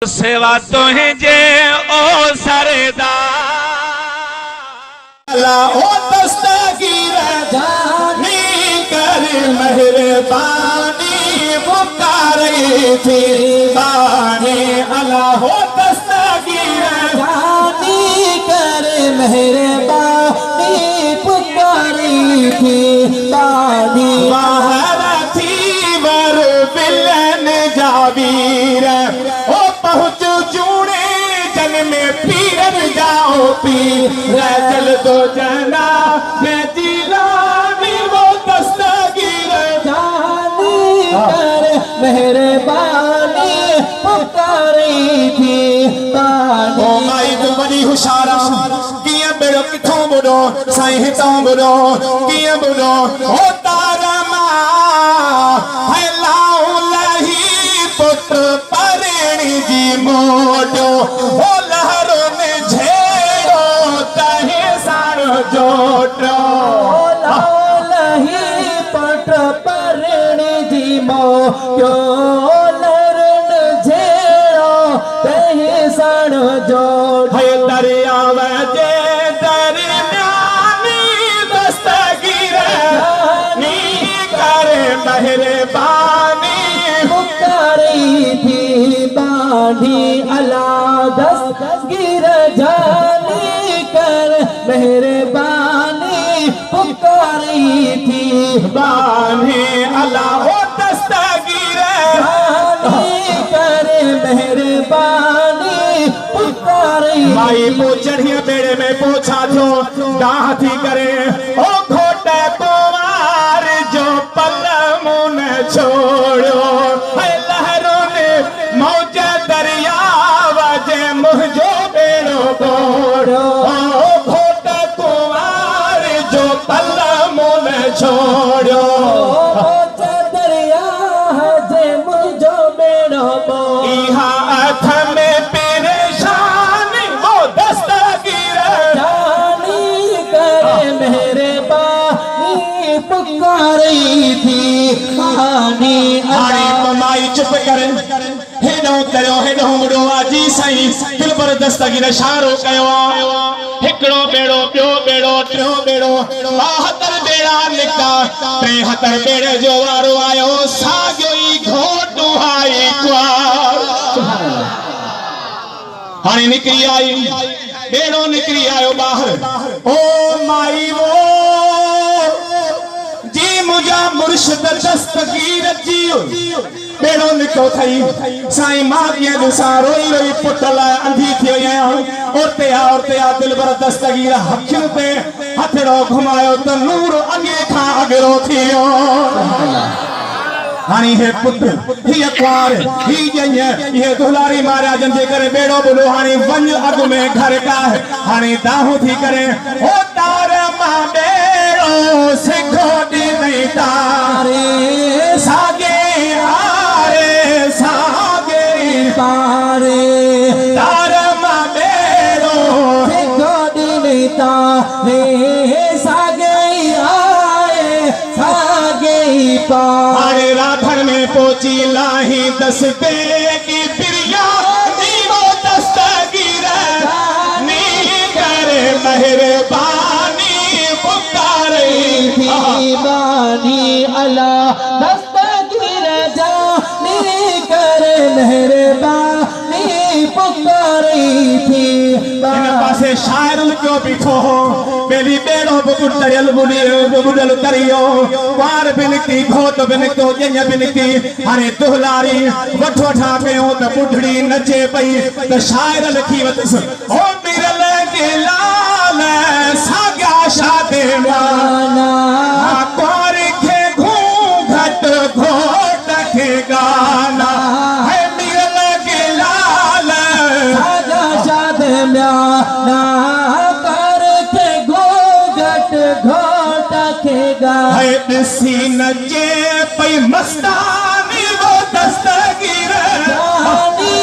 सेवा तो है जे ओ सरदार ओ दस्तगीर जानी कर मेहरबानी पुकारी थी बानी अल्लाह हो दस्तगीर जानी कर मेहरबानी पुकारी थी बानी बाहर थी वर बिलन जावीर ओ पहुँच जूने जन में पीरन जाओ पीर चल दो जना मैं जिलानी वो दस्तगीर जानी कर मेहरबानी पुकारी थी बानी ओ माई तू बड़ी हुशारा किया बेड़ो किथों बुड़ो साईं हितों बुड़ो किया बुड़ो ओ तारा मां है लाऊं लही पुत्र परेणी जी मोटो ओ लहरों में झेड़ो तहे सारो जोटो लही पुत्र परेणी जी मोटो लहरों में झेड़ो तहे सारो जोटो है दरिया वजे दरमियानी दस्तगीर नी करे मेहरबानी पुकारी थी बानी अल्लाह दस्तगीर जानी कर मेहरबानी पुकारी थी बानी अल्लाह हो दस्तगीर जानी कर मेहरबानी पुकारी माई पो चढ़िया बेड़े में पोछा जो दाहती करे ओ घोटे कुमार जो पल मुन छोड़ो लहरों ने मौज दरिया वजे मुझो बेड़ो बोड़ो घोटे कुमार जो पल मुन छोड़ो मौज दरिया वजे मुझो बेड़ो बोड़ो इहा अथ में परेशान वो दस्तगीर जानी करे मेहरबानी पुकारी थी बानी माई चुप करे हेडो करो हेडो मुड़ो आजी साईं दिल पर दस्तगीर इशारो कयो हिकड़ो बेड़ो ॿियो बेड़ो टियों बेड़ो 72 बेड़ा निकता 73 बेड़े जो वारो आयो साॻियो ई घोटू आई कुआर हाणे निकरी आई बेड़ो निकरी आयो बाहर ओ माई वो जी मुझा मुर्शिद दस्तगीर जियो बेड़ो निको थई साईं मां के दुसा रोई रोई पुटल अंधी थी औरते आ दिल बर दस्तगीर हखियों पे हथड़ो घुमायो तो नूर अगे था अगरो थियो हानी हे पुत्र ही अखबार ही जन्य ये दुलारी महाराज जे करे बेड़ो बोलो हानी वंज अग में घर का हानी दाहू थी करे ओ तार मां बेड़ो से घोटी नहीं तारे सागे आरे सागे पारे तार मां बेड़ो से घोटी नहीं तारे सागे आए सागे पारे राधर में पोची लाही दस पे की प्रिया नीवो दस्तगीर नी करे मेहरबानी पुकारी थी बानी अल्लाह दस्तगीर जानी करे मेहरबानी पुकारी थी इन पासे शायर क्यों बिठो हो बेली बेड़ो बुडल बुडल तरियो वार बिनती घोट बिनतो जन्य बिनती हाने दुलारी वठो ठा कयो त बुढ़ड़ी नचे पई त शायर लिखी वतस ओ मिरल के लाल सागा शादे वाला कोर के घूंघट घोट के गाना है मिरल के लाल सागा शादे वाला सीन जे पई मस्तानी वो दस्तगीर जानी